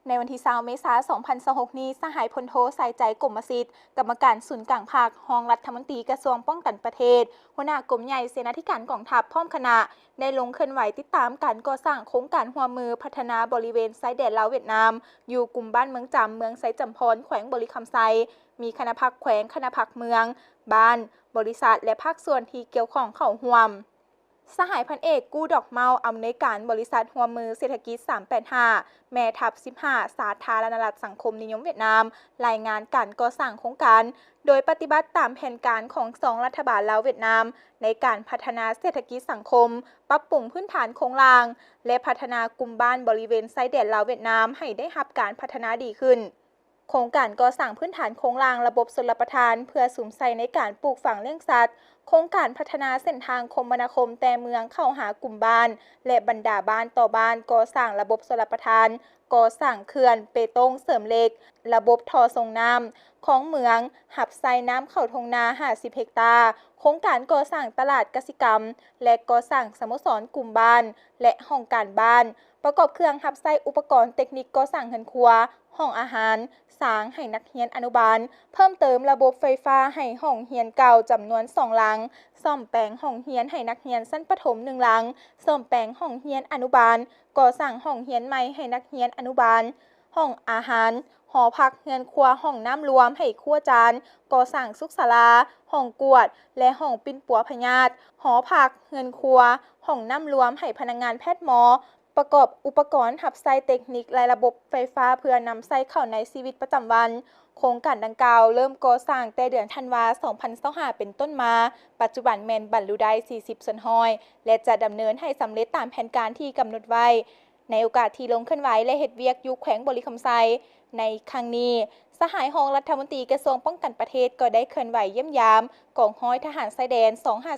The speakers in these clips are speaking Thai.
ในวันที่20 เมษายน 2026 นี้สหายพลโทใส่ใจกรมสิทธิ์กรรมการศูนย์กลางภาคห้องรัฐมนตรีกระทรวงป้องกันประเทศหัวหน้ากรมใหญ่เสนาธิการกองทัพพร้อมคณะได้ลงเคลื่อนไหวติดตามการก่อสร้างโครงการหัวมือพัฒนาบริเวณชายแดนลาวเวียดนามอยู่กลุ่มบ้านเมืองจำเมืองไซจำพรแขวงบริคำไซมีคณะพักแขวงคณะพักเมืองบ้านบริษัทและภาคส่วนที่เกี่ยวข้องเข้าร่วมสหายพันเอกกู้ดอกเมาอำนวยการบริษัทหัวมือเศรษฐกิจ385แม่ทัพ15สาธารณรัฐสังคมนิยมเวียดนามรายงานการก่อสร้างโครงการโดยปฏิบัติตามแผนการของ2รัฐบาลลาวเวียดนามในการพัฒนาเศรษฐกิจสังคมปรับปรุงพื้นฐานโครงสร้างและพัฒนากลุ่มบ้านบริเวณชายแดนลาวเวียดนามให้ได้รับการพัฒนาดีขึ้นโครงการก่อสร้างพื้นฐานโครงสร้างระบบชลประทานเพื่อสุมใส่ในการปลูกฝังเลี้ยงสัตว์โครงการพัฒนาเส้นทางคมนาคมแต่เมืองเข้าหากลุ่มบ้านและบรรดาบ้านต่อบ้านก่อสร้างระบบชลประทานก่อสร้างเขื่อนเปตงเสริมเหล็กระบบท่อส่งน้ำของเมืองหับไซน้ำเข้าทงนา50 เฮกตาร์โครงการก่อสร้างตลาดกสิกรรมและก่อสร้างสโมสรกลุ่มบ้านและห้องการบ้านประกอบเครื่องหับไซอุปกรณ์เทคนิคก่อสร้างเรือนครัวห้องอาหารสร้างให้นักเรียนอนุบาลเพิ่มเติมระบบไฟฟ้าให้ห้องเรียนเก่าจำนวน2 หลังซ่อมแปลงห้องเรียนให้นักเรียนชั้นประถม1 หลังซ่อมแปลงห้องเรียนอนุบาลก่อสร้างห้องเรียนใหม่ให้นักเรียนอนุบาลห้องอาหารหอพักเรือนครัวห้องน้ำรวมให้ครัวจานก่อสร้างสุขศาลาห้องกวดและห้องปิ้นปัวพยาธิหอพักเรือนครัวห้องน้ำรวมให้พนักงานแพทย์หมอประกอบอุปกรณ์หับไซเทคนิคและระบบไฟฟ้าเพื่อนำไซเข้าในชีวิตประจำวันโครงการดังกล่าวเริ่มก่อสร้างแต่เดือนธันวาคม 2025 เป็นต้นมาปัจจุบันแมนบรรลุได้ 40 ส่วนห้อยและจะดำเนินให้สำเร็จตามแผนการที่กำหนดไว้ในโอกาสที่ลงเคลื่อนไหวและเฮ็ดเวียกอยู่แขวงบริคำไซในครั้งนี้สหายห้องรัฐมนตรีกระทรวงป้องกันประเทศก็ได้เคลื่อนไหวเยี่ยมยามกองร้อยทหารชายแดน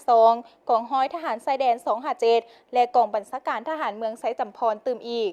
252กองร้อยทหารชายแดน257และกองบัญชาการทหารเมืองไซจำพรตื่มอีก